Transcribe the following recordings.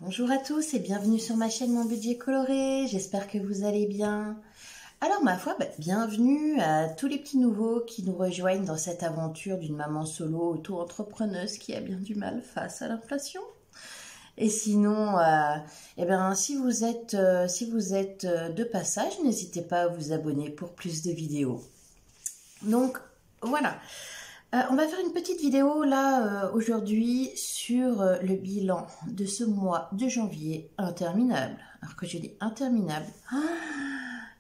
Bonjour à tous et bienvenue sur ma chaîne Mon Budget Coloré, j'espère que vous allez bien. Alors ma foi, bienvenue à tous les petits nouveaux qui nous rejoignent dans cette aventure d'une maman solo auto-entrepreneuse qui a bien du mal face à l'inflation. Et sinon, si vous êtes de passage, n'hésitez pas à vous abonner pour plus de vidéos. Donc voilà. On va faire une petite vidéo là aujourd'hui sur le bilan de ce mois de janvier interminable. Alors que je dis interminable,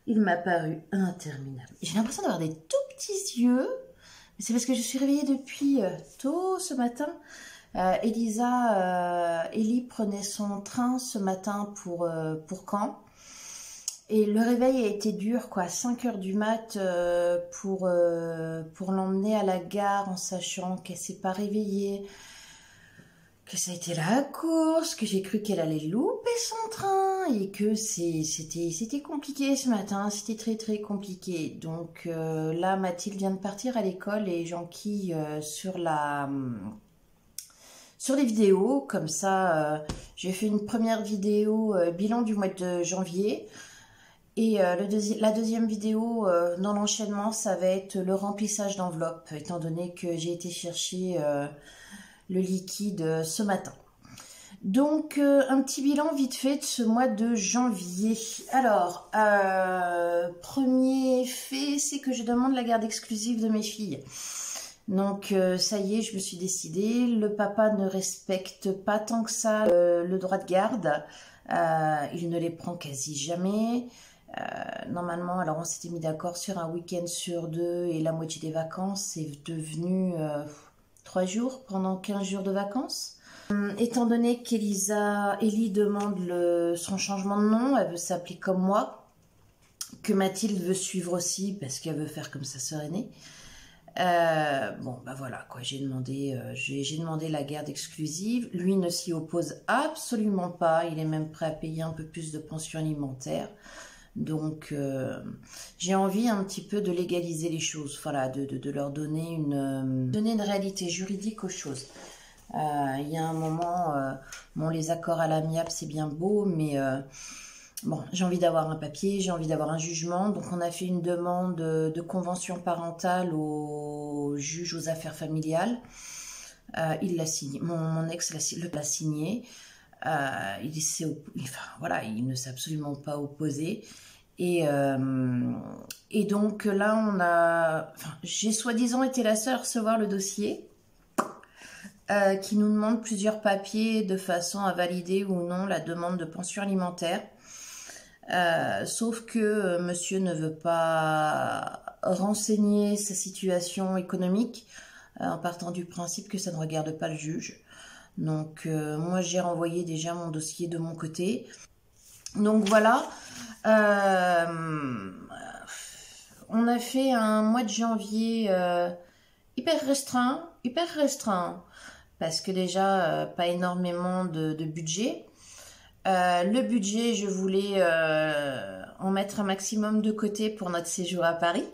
il m'a paru interminable. J'ai l'impression d'avoir des tout petits yeux. C'est parce que je suis réveillée depuis tôt ce matin. Ellie prenait son train ce matin pour Caen. Et le réveil a été dur, quoi, 5 h du mat pour l'emmener à la gare en sachant qu'elle s'est pas réveillée, que ça a été la course, que j'ai cru qu'elle allait louper son train et que c'était compliqué ce matin, c'était très très compliqué. Donc là, Mathilde vient de partir à l'école et j'enquille sur les vidéos. Comme ça, j'ai fait une première vidéo bilan du mois de janvier. Et la deuxième vidéo dans l'enchaînement, ça va être le remplissage d'enveloppe, étant donné que j'ai été chercher le liquide ce matin. Donc, un petit bilan vite fait de ce mois de janvier. Alors, premier fait, c'est que je demande la garde exclusive de mes filles. Donc, ça y est, je me suis décidée. Le papa ne respecte pas tant que ça le droit de garde. Il ne les prend quasi jamais. Normalement, alors on s'était mis d'accord sur un week-end sur 2 et la moitié des vacances, c'est devenu 3 jours pendant 15 jours de vacances. Étant donné qu'Ellie demande son changement de nom, elle veut s'appeler comme moi, que Mathilde veut suivre aussi parce qu'elle veut faire comme sa sœur aînée. Voilà quoi, j'ai demandé la garde exclusive. Lui ne s'y oppose absolument pas, il est même prêt à payer un peu plus de pension alimentaire. Donc, j'ai envie un petit peu de légaliser les choses, voilà, de leur donner une réalité juridique aux choses. Il y a un moment, les accords à l'amiable, c'est bien beau, mais j'ai envie d'avoir un papier, j'ai envie d'avoir un jugement. Donc, on a fait une demande de convention parentale au juge aux affaires familiales. Il l'a signé, mon ex l'a signé. Il ne s'est absolument pas opposé. Et donc là, j'ai soi-disant été la seule à recevoir le dossier qui nous demande plusieurs papiers de façon à valider ou non la demande de pension alimentaire. Sauf que monsieur ne veut pas renseigner sa situation économique en partant du principe que ça ne regarde pas le juge. Donc moi j'ai renvoyé déjà mon dossier de mon côté. Donc voilà, on a fait un mois de janvier hyper restreint, parce que déjà pas énormément de budget. Le budget, je voulais en mettre un maximum de côté pour notre séjour à Paris.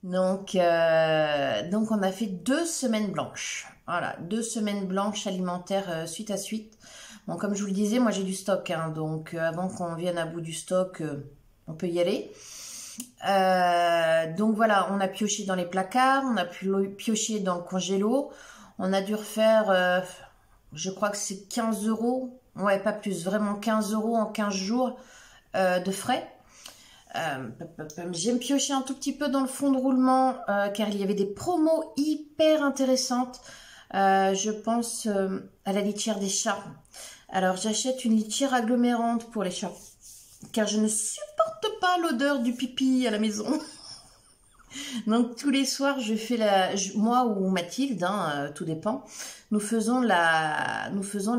Donc on a fait 2 semaines blanches. Voilà, 2 semaines blanches alimentaires suite à suite. Bon, comme je vous le disais, moi j'ai du stock, hein, donc avant qu'on vienne à bout du stock, on peut y aller. Donc voilà, on a pioché dans les placards, on a pioché dans le congélo. On a dû refaire, je crois que c'est 15 €. Ouais, pas plus, vraiment 15 € en 15 jours de frais. J'ai pioché un tout petit peu dans le fond de roulement car il y avait des promos hyper intéressantes. Je pense à la litière des chats. Alors j'achète une litière agglomérante pour les chats car je ne supporte pas l'odeur du pipi à la maison. Donc tous les soirs je fais moi ou Mathilde, hein, tout dépend. Nous faisons la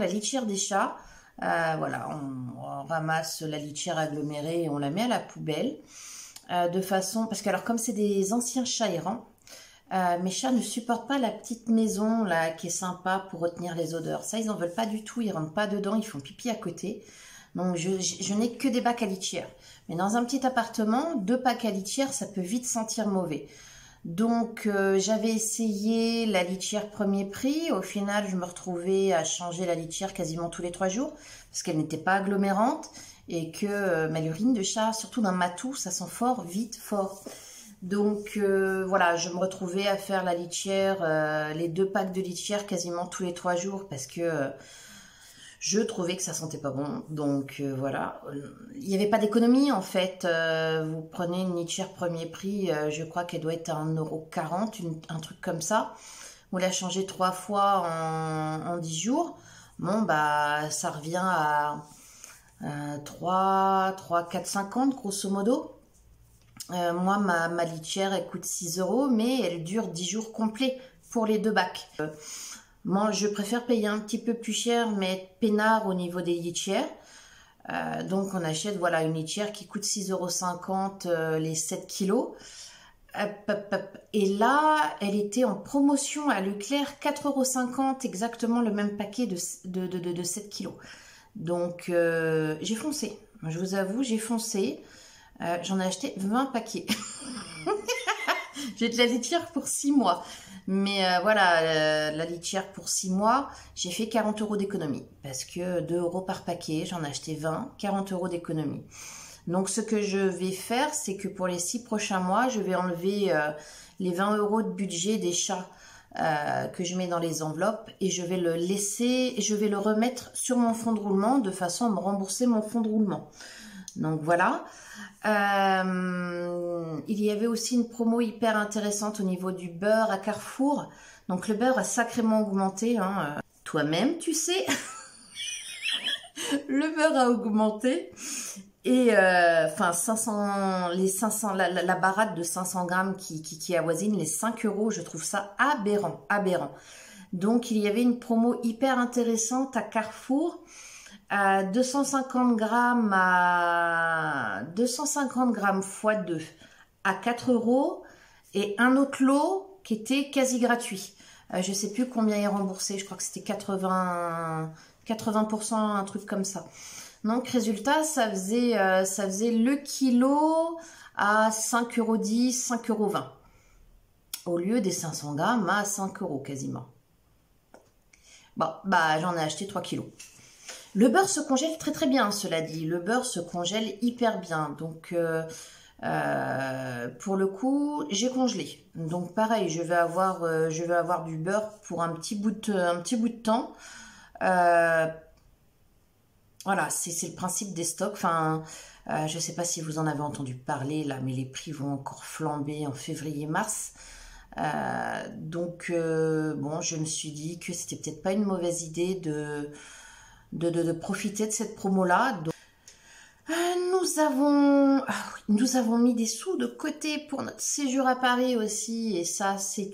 litière des chats. Voilà, on ramasse la litière agglomérée et on la met à la poubelle de façon, parce que alors comme c'est des anciens chats errants, mes chats ne supportent pas la petite maison là qui est sympa pour retenir les odeurs. Ça, ils en veulent pas du tout, ils rentrent pas dedans, ils font pipi à côté. Donc je n'ai que des bacs à litière. Mais dans un petit appartement, 2 bacs à litière, ça peut vite sentir mauvais. Donc j'avais essayé la litière premier prix. Au final, je me retrouvais à changer la litière quasiment tous les 3 jours parce qu'elle n'était pas agglomérante et que l'urine de chat, surtout d'un matou, ça sent fort, vite, fort. Donc voilà, je me retrouvais à faire la litière, les 2 packs de litière quasiment tous les 3 jours parce que je trouvais que ça sentait pas bon. Donc voilà, il n'y avait pas d'économie en fait. Vous prenez une litière premier prix, je crois qu'elle doit être à 1,40 €, un truc comme ça. Vous la changez 3 fois en 10 jours. Bon bah ça revient à 3, 4,50 grosso modo. Moi, ma litière, elle coûte 6 €, mais elle dure 10 jours complets pour les 2 bacs. Moi, je préfère payer un petit peu plus cher, mais être peinard au niveau des litières. Donc, on achète voilà, une litière qui coûte 6,50 € les 7 kilos. Hop, hop, hop. Et là, elle était en promotion à Leclerc, 4,50 € exactement le même paquet de 7 kilos. Donc, j'ai foncé. Je vous avoue, j'ai foncé. J'en ai acheté 20 paquets. J'ai de la litière pour 6 mois. Mais voilà, la litière pour 6 mois, j'ai fait 40 € d'économie. Parce que 2 € par paquet, j'en ai acheté 20, 40 € d'économie. Donc ce que je vais faire, c'est que pour les 6 prochains mois, je vais enlever les 20 € de budget des chats que je mets dans les enveloppes. Et je vais le laisser, je vais le remettre sur mon fonds de roulement de façon à me rembourser mon fonds de roulement. Donc voilà. Il y avait aussi une promo hyper intéressante au niveau du beurre à Carrefour. Donc le beurre a sacrément augmenté. Hein. Toi-même, tu sais. Le beurre a augmenté. Et enfin, 500, les 500, la baratte de 500 grammes qui avoisine les 5 €, je trouve ça aberrant, aberrant. Donc il y avait une promo hyper intéressante à Carrefour. 250 grammes x 2 à 4 € et un autre lot qui était quasi gratuit. Je sais plus combien est remboursé, je crois que c'était 80%, un truc comme ça. Donc résultat, ça faisait le kilo à 5,10 €, 5,20 € au lieu des 500 grammes à 5 € quasiment. Bon, bah j'en ai acheté 3 kilos. Le beurre se congèle très très bien, cela dit. Le beurre se congèle hyper bien. Donc, pour le coup, j'ai congelé. Donc, pareil, je vais avoir du beurre pour un petit bout de temps. Voilà, c'est le principe des stocks. Enfin, je ne sais pas si vous en avez entendu parler là, mais les prix vont encore flamber en février-mars. Donc, bon, je me suis dit que c'était peut-être pas une mauvaise idée de profiter de cette promo-là. Nous avons mis des sous de côté pour notre séjour à Paris aussi. Et ça, c'est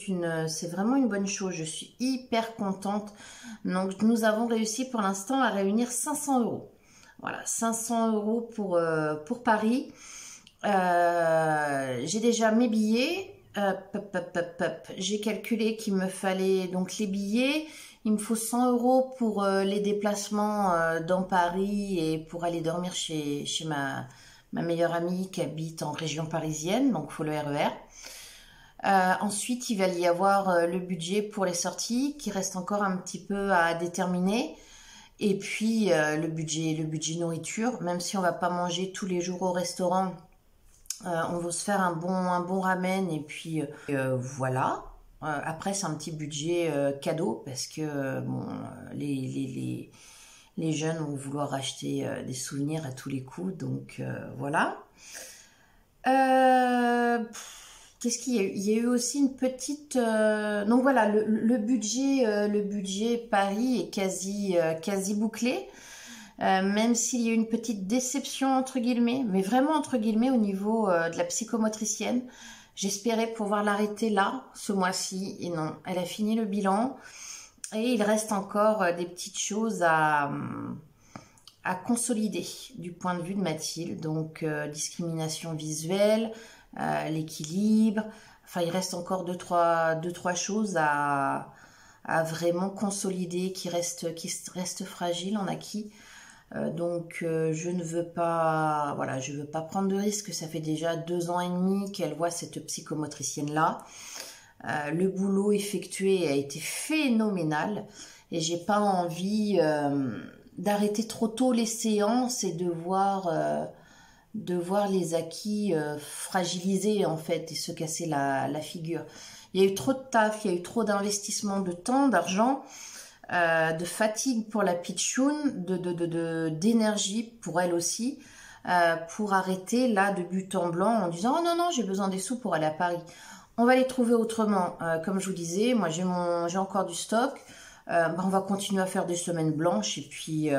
vraiment une bonne chose. Je suis hyper contente. Donc, nous avons réussi pour l'instant à réunir 500 €. Voilà, 500 € pour Paris. J'ai déjà mes billets. J'ai calculé qu'il me fallait donc les billets. Il me faut 100 € pour les déplacements dans Paris et pour aller dormir chez ma meilleure amie qui habite en région parisienne, donc il faut le RER. Ensuite, il va y avoir le budget pour les sorties qui reste encore un petit peu à déterminer. Et puis le budget nourriture, même si on va pas manger tous les jours au restaurant, on va se faire un bon ramen et puis voilà. Après, c'est un petit budget cadeau parce que bon, les jeunes vont vouloir acheter des souvenirs à tous les coups. Donc voilà. Qu'est-ce qu'il y a eu? Il y a eu aussi une petite... donc voilà, le budget Paris est quasi bouclé. Même s'il y a eu une petite déception entre guillemets, mais vraiment entre guillemets au niveau de la psychomotricienne. J'espérais pouvoir l'arrêter là, ce mois-ci, et non, elle a fini le bilan. Et il reste encore des petites choses à consolider du point de vue de Mathilde. Donc, discrimination visuelle, l'équilibre. Enfin, il reste encore deux, trois choses à vraiment consolider qui restent fragiles en acquis. Je ne veux pas, voilà, je veux pas prendre de risque. Ça fait déjà 2 ans et demi qu'elle voit cette psychomotricienne-là. Le boulot effectué a été phénoménal et j'ai pas envie d'arrêter trop tôt les séances et de voir les acquis fragilisés en fait et se casser la figure. Il y a eu trop de taf, il y a eu trop d'investissement de temps, d'argent, de fatigue pour la pitchoun, d'énergie pour elle aussi, pour arrêter là de but en blanc en disant oh non non j'ai besoin des sous pour aller à Paris. On va les trouver autrement. Comme je vous disais, moi j'ai encore du stock. On va continuer à faire des semaines blanches et puis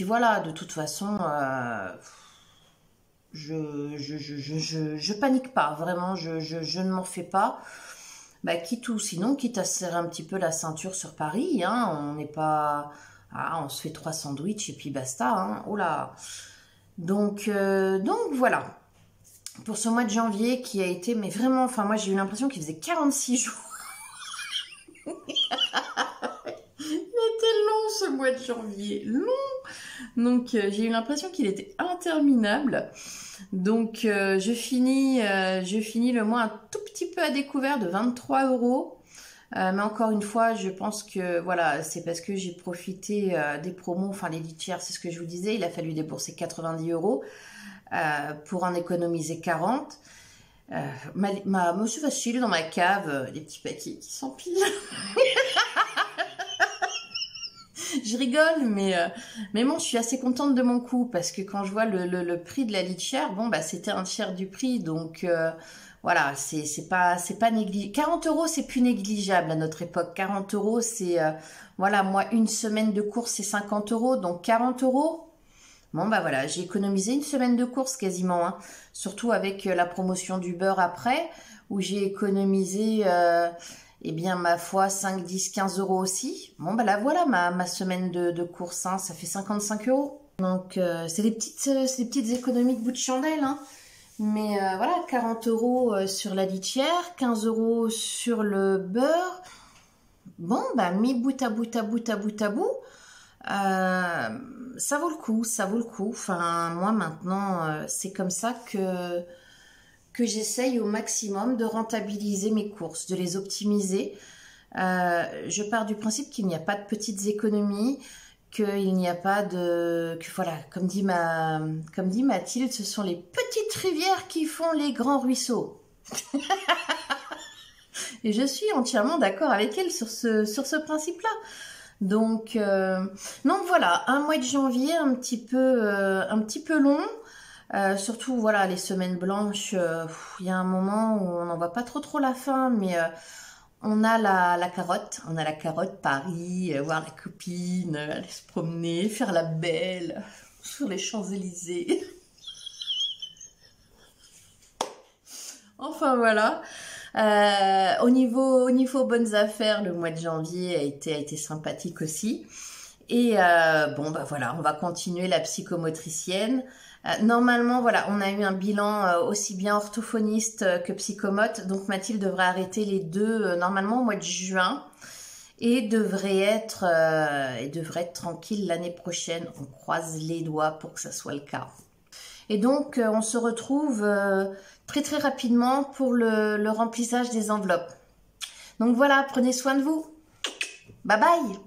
voilà. De toute façon, je panique pas. Vraiment, je ne m'en fais pas. Bah, quitte à se serrer un petit peu la ceinture sur Paris. Hein, on n'est pas, on se fait 3 sandwichs et puis basta. Hein, oh là. Donc voilà. Pour ce mois de janvier qui a été, mais vraiment, enfin moi j'ai eu l'impression qu'il faisait 46 jours. Il était long ce mois de janvier, long. Donc j'ai eu l'impression qu'il était interminable. Donc je finis le mois un tout petit peu à découvert de 23 €. Mais encore une fois, je pense que voilà, c'est parce que j'ai profité des promos, enfin les litières, c'est ce que je vous disais, il a fallu débourser 90 € pour en économiser 40. Me suis facile dans ma cave, les petits paquets qui s'empilent. Je rigole, mais bon, je suis assez contente de mon coup parce que quand je vois le prix de la litière, bon bah c'était un tiers du prix, donc voilà, c'est pas négligeable. 40 €, c'est plus négligeable à notre époque. 40 €, c'est voilà, moi une semaine de course c'est 50 €, donc 40 €. Bon bah voilà, j'ai économisé une semaine de course quasiment, hein. Surtout avec la promotion du beurre après, où j'ai économisé, eh bien ma foi, 5, 10, 15 € aussi. Bon bah là voilà ma semaine de course, hein, ça fait 55 €. Donc c'est des petites économies de bout de chandelle, hein. Mais voilà, 40 € sur la litière, 15 € sur le beurre. Bon bah mis bout à bout, ça vaut le coup, ça vaut le coup. Enfin, moi maintenant, c'est comme ça que j'essaye au maximum de rentabiliser mes courses, de les optimiser. Je pars du principe qu'il n'y a pas de petites économies, qu'il n'y a pas que voilà, comme dit Mathilde, ce sont les petites rivières qui font les grands ruisseaux. Et je suis entièrement d'accord avec elle sur ce principe-là. Donc voilà, un mois de janvier un petit peu long, surtout voilà les semaines blanches, il y a un moment où on n'en voit pas trop la fin, mais on a la carotte Paris, voir la copine, aller se promener, faire la belle sur les Champs-Élysées. Enfin voilà. Au niveau bonnes affaires, le mois de janvier a été sympathique aussi. Et bon bah voilà, on va continuer la psychomotricienne. Normalement voilà, on a eu un bilan aussi bien orthophoniste que psychomote, donc Mathilde devrait arrêter les deux normalement au mois de juin et devrait être tranquille l'année prochaine. On croise les doigts pour que ça soit le cas. Et donc, on se retrouve très rapidement pour le remplissage des enveloppes. Donc voilà, prenez soin de vous. Bye bye!